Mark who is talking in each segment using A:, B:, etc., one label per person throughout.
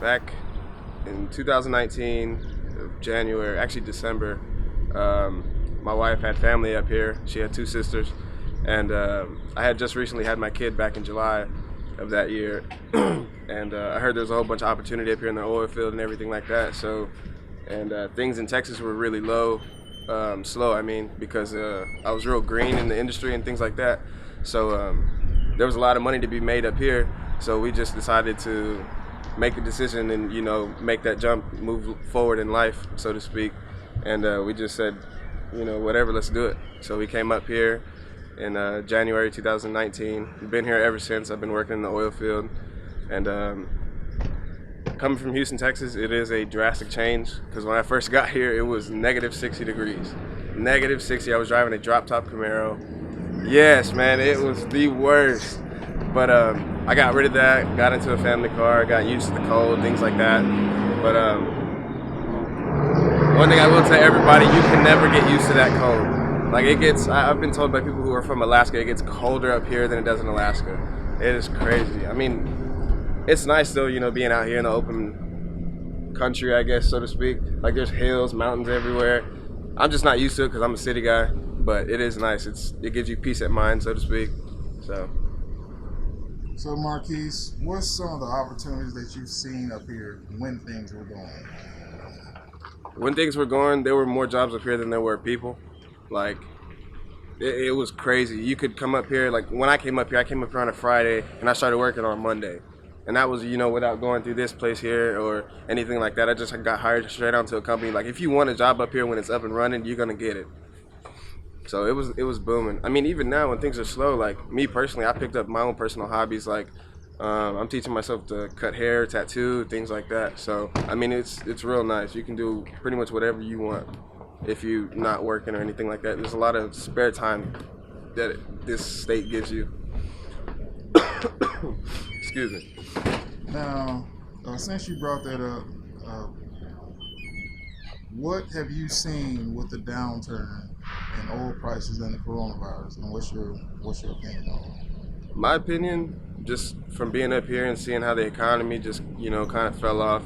A: back in 2019, January, actually December, my wife had family up here. She had 2 sisters, and I had just recently had my kid back in July of that year, and I heard there's a whole bunch of opportunity up here in the oil field and everything like that. So, and things in Texas were really slow. I mean, because I was real green in the industry and things like that. So there was a lot of money to be made up here. So we just decided to make a decision and, you know, make that jump, move forward in life, so to speak. And we just said, you know, whatever, let's do it. So we came up here in January 2019. We've been here ever since. I've been working in the oil field. And coming from Houston, Texas, it is a drastic change, because when I first got here, it was negative 60 degrees. Negative 60. I was driving a drop-top Camaro. Yes, man, it was the worst. But I got rid of that, got into a family car, got used to the cold, things like that. But one thing I will tell everybody, you can never get used to that cold. Like, it gets, I've been told by people who are from Alaska, it gets colder up here than it does in Alaska. It is crazy. I mean, it's nice though, you know, being out here in the open country, I guess, so to speak. Like, there's hills, mountains everywhere. I'm just not used to it because I'm a city guy, but it is nice. It gives you peace of mind, so to speak.
B: So Marques, what's some of the opportunities that you've seen up here when things were going?
A: When things were going, there were more jobs up here than there were people. Like, it was crazy. You could come up here, like when I came up here on a Friday and I started working on Monday. And that was, you know, without going through this place here or anything like that. I just got hired straight onto a company. Like, if you want a job up here when it's up and running, you're gonna get it. So it was booming. I mean, even now when things are slow, like me personally, I picked up my own personal hobbies. Like, I'm teaching myself to cut hair, tattoo, things like that. So, I mean, it's real nice. You can do pretty much whatever you want if you're not working or anything like that. There's a lot of spare time that this state gives you. Excuse me.
B: Now, since you brought that up, what have you seen with the downturn in oil prices and the coronavirus, and what's your opinion on it?
A: My opinion, just from being up here and seeing how the economy just, you know, kind of fell off.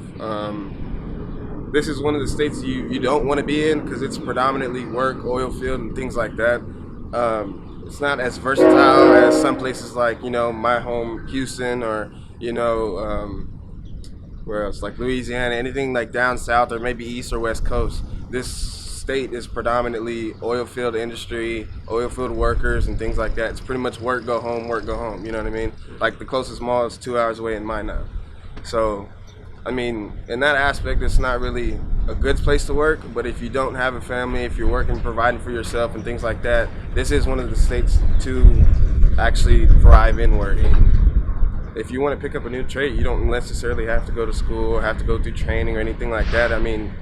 A: This is one of the states you don't want to be in because it's predominantly work, oil field, and things like that. It's not as versatile as some places like, you know, my home, Houston, or, you know, where else, like Louisiana, anything like down south or maybe east or west coast. This state is predominantly oil field industry, oil field workers, and things like that. It's pretty much work, go home, you know what I mean? Like, the closest mall is 2 hours away in mine now. So, I mean, in that aspect, it's not really a good place to work, but if you don't have a family, if you're working, providing for yourself and things like that, this is one of the states to actually thrive in work. If you want to pick up a new trade, you don't necessarily have to go to school or have to go through training or anything like that. I mean,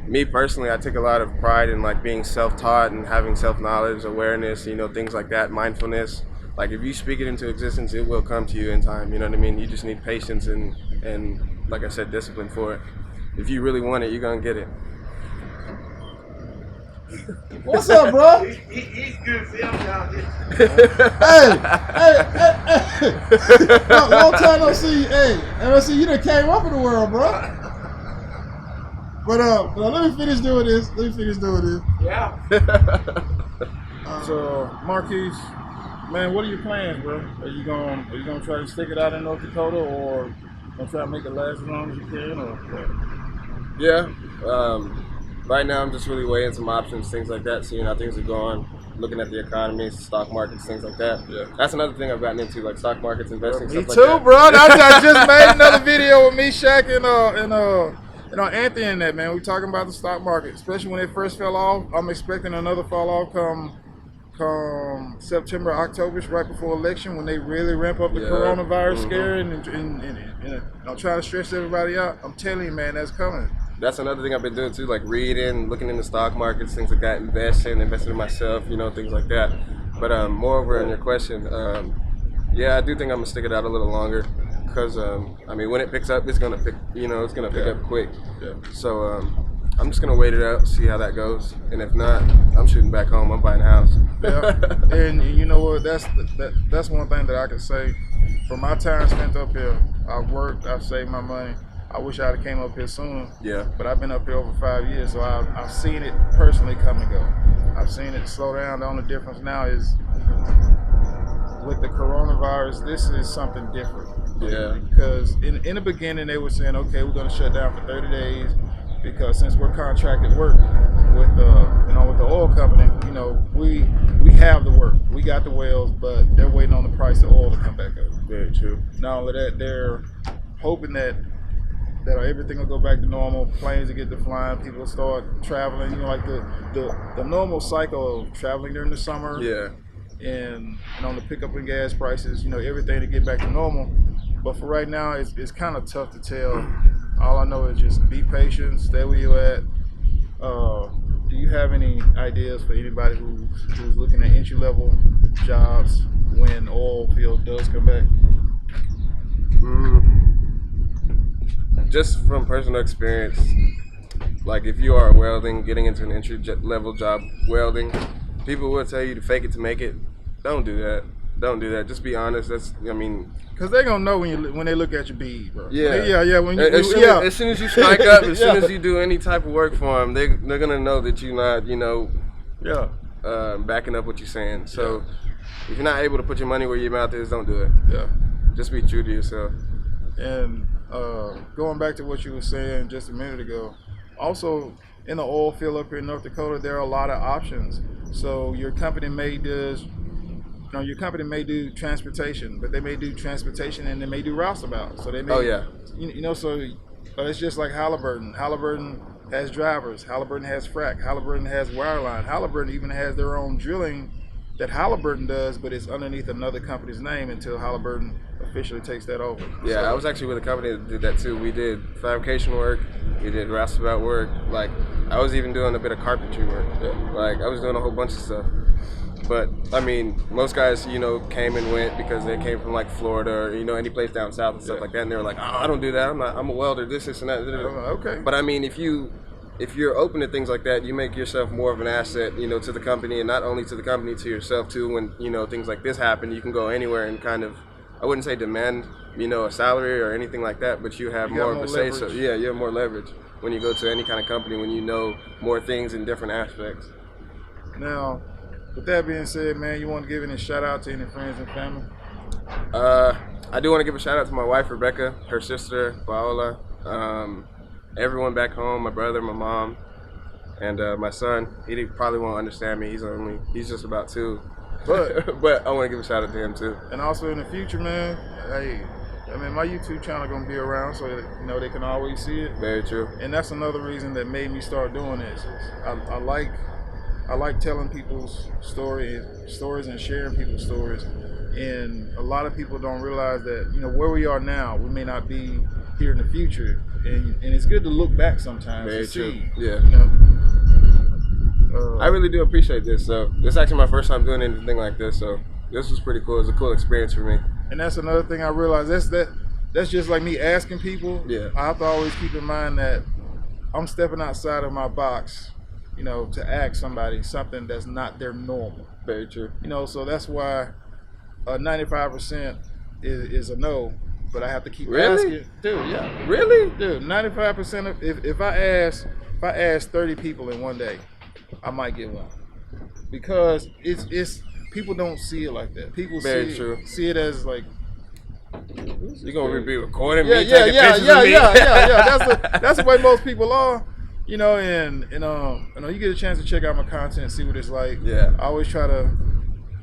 A: me personally, I take a lot of pride in like being self-taught and having self-knowledge, awareness, you know, things like that, mindfulness. Like, if you speak it into existence, it will come to you in time, you know what I mean? You just need patience and like I said, discipline for it. If you really want it, you're gonna get it.
B: What's up, bro?
C: He's good film down here.
B: Hey. Long time no see. Hey, and I see you done came up in the world, bro. But let me finish doing this.
C: Yeah.
D: So, Marques, man, what are your plans, bro? Are you gonna try to stick it out in North Dakota, or gonna try to make it last as long as you can, or what?
A: Yeah. Right now, I'm just really weighing some options, things like that, seeing how things are going, looking at the economy, stock markets, things like that. Yeah. That's another thing I've gotten into, like stock markets, investing,
D: Me
A: stuff
D: too,
A: like that.
D: bro. I just made another video with me, Shaq, and Anthony and that, man. We talking about the stock market, especially when it first fell off. I'm expecting another fall off come September, October, right before election, when they really ramp up the coronavirus scare and trying to stress everybody out. I'm telling you, man, that's coming.
A: That's another thing I've been doing too, like reading, looking into stock markets, things like that, investing in myself, you know, things like that. But moreover, on your question, yeah, I do think I'm gonna stick it out a little longer, because I mean, when it picks up, it's gonna pick up quick. Yeah. So I'm just gonna wait it out, see how that goes, and if not, I'm shooting back home. I'm buying a house.
D: Yeah, and you know what? That's one thing that I can say. For my time spent up here, I've worked, I've saved my money. I wish I'd have came up here sooner.
A: Yeah.
D: But I've been up here over 5 years, so I've seen it personally come and go. I've seen it slow down. The only difference now is with the coronavirus, this is something different.
A: Yeah.
D: Because in the beginning, they were saying, okay, we're going to shut down for 30 days because since we're contracted work with with the oil company, we have the work. We got the wells, but they're waiting on the price of oil to come back up.
A: Very true.
D: Not only that, they're hoping that everything will go back to normal. Planes will get to flying. People will start traveling. Like the normal cycle of traveling during the summer.
A: Yeah.
D: And on the pickup in gas prices, everything to get back to normal. But for right now, it's kind of tough to tell. All I know is just be patient, stay where you're at. Do you have any ideas for anybody who's looking at entry-level jobs when oil field does come back?
A: Just from personal experience, like if you are welding, getting into an entry-level job welding, people will tell you to fake it to make it. Don't do that. Don't do that. Just be honest.
D: Because they're gonna know when they look at your bead, bro.
A: Yeah.
D: As
A: soon as you strike up, as soon as you do any type of work for them, they're gonna know that you're not, backing up what you're saying. So if you're not able to put your money where your mouth is, don't do it.
D: Yeah.
A: Just be true to yourself.
D: And going back to what you were saying just a minute ago, also in the oil field up here in North Dakota, there are a lot of options. So your company may do transportation, but they may do transportation and they may do roustabout. So they may, it's just like Halliburton. Halliburton has drivers. Halliburton has frac. Halliburton has wireline. Halliburton even has their own drilling that Halliburton does, but it's underneath another company's name until Halliburton officially takes that over.
A: Yeah, I was actually with a company that did that too. We did fabrication work, we did roustabout work. Like I was even doing a bit of carpentry work. Like I was doing a whole bunch of stuff. But most guys, came and went because they came from like Florida or any place down south and stuff like that, and they were like, "Oh, I don't do that. I'm a welder. This and that."
D: Okay.
A: But if you're open to things like that, you make yourself more of an asset, to the company, and not only to the company, to yourself too. When things like this happen, you can go anywhere and kind of, I wouldn't say demand, a salary or anything like that, but you have more of a say. So yeah, you have more leverage when you go to any kind of company when you know more things in different aspects.
D: Now, with that being said, man, you want to give any shout out to any friends and family?
A: I do want to give a shout out to my wife Rebecca, her sister Paola, everyone back home, my brother, my mom, and my son. He probably won't understand me. He's just about 2, but I want to give a shout out to him too.
D: And also in the future, man, my YouTube channel gonna be around, so that, they can always see it.
A: Very true.
D: And that's another reason that made me start doing this. I like telling people's stories and sharing people's stories. And a lot of people don't realize that, where we are now, we may not be here in the future. And it's good to look back sometimes.
A: Very
D: to
A: true.
D: see.
A: Yeah. I really do appreciate this. So this is actually my first time doing anything like this. So this was pretty cool. It's a cool experience for me.
D: And that's another thing I realized. That's just like me asking people.
A: Yeah.
D: I have to always keep in mind that I'm stepping outside of my box, to ask somebody something that's not their normal.
A: Very true.
D: So that's why 95% is a no, but I have to keep
A: Really?
D: asking. Dude, yeah.
A: Really?
D: Dude, 95% of if I ask 30 people in one day, I might get one. Because it's people don't see it like that. People see it as like,
A: you're gonna be recording me,
D: yeah. That's the way most people are, and you get a chance to check out my content and see what it's like.
A: Yeah.
D: I always try to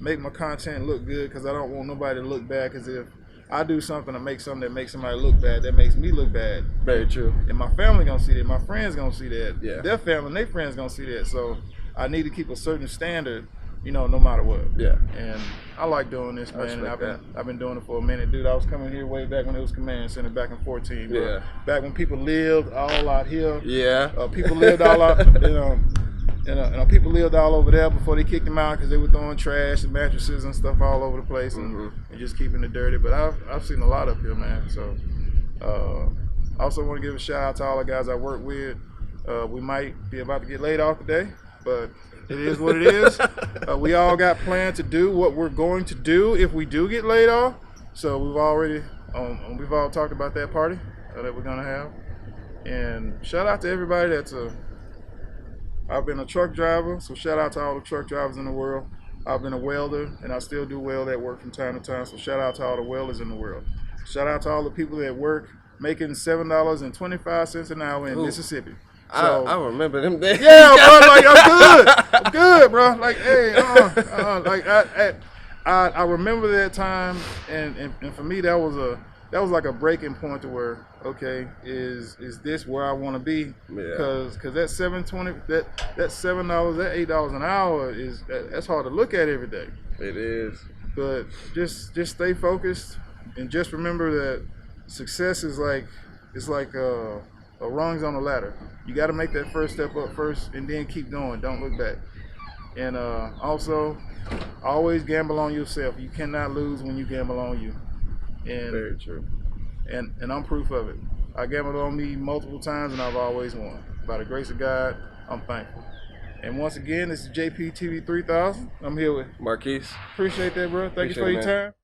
D: make my content look good because I don't want nobody to look bad. Because if I do something or make something that makes somebody look bad, that makes me look bad.
A: Very true.
D: And my family gonna see that. My friends gonna see that.
A: Yeah.
D: Their family and their friends gonna see that. So I need to keep a certain standard, no matter what.
A: Yeah.
D: And I like doing this, man. And
A: respect
D: I've been doing it for a minute, dude. I was coming here way back when it was Command Center back in 14. Bro.
A: Yeah.
D: Back when people lived all out here.
A: Yeah.
D: People lived all out. People lived all over there before they kicked them out because they were throwing trash and mattresses and stuff all over the place and just keeping it dirty. But I've seen a lot up here, man. So I also want to give a shout out to all the guys I work with. We might be about to get laid off today, but it is what it is. We all got planned to do what we're going to do if we do get laid off. So we've all talked about that party. that we're gonna have. And shout out to everybody I've been a truck driver, so shout out to all the truck drivers in the world. I've been a welder, and I still do weld at work from time to time, so shout out to all the welders in the world. Shout out to all the people that work making $7.25 an hour in Mississippi. So,
A: I remember them days.
D: yeah, bro, like I'm good, bro. Like, hey, like I remember that time, and for me that was like a breaking point to where, okay, is this where I want to be? Because that $7.20, that $7, that $8 an hour that's hard to look at every day.
A: It is.
D: But just stay focused, and just remember that success is like rungs on a ladder. You got to make that first step up first, and then keep going. Don't look back. And also, always gamble on yourself. You cannot lose when you gamble on you. And
A: very true.
D: And I'm proof of it. I gambled on me multiple times, and I've always won. By the grace of God, I'm thankful. And once again, this is JPTV 3000. I'm here with
A: Marques.
D: Appreciate that, bro. Thank you for
A: Appreciate
D: your
A: it, man.
D: time.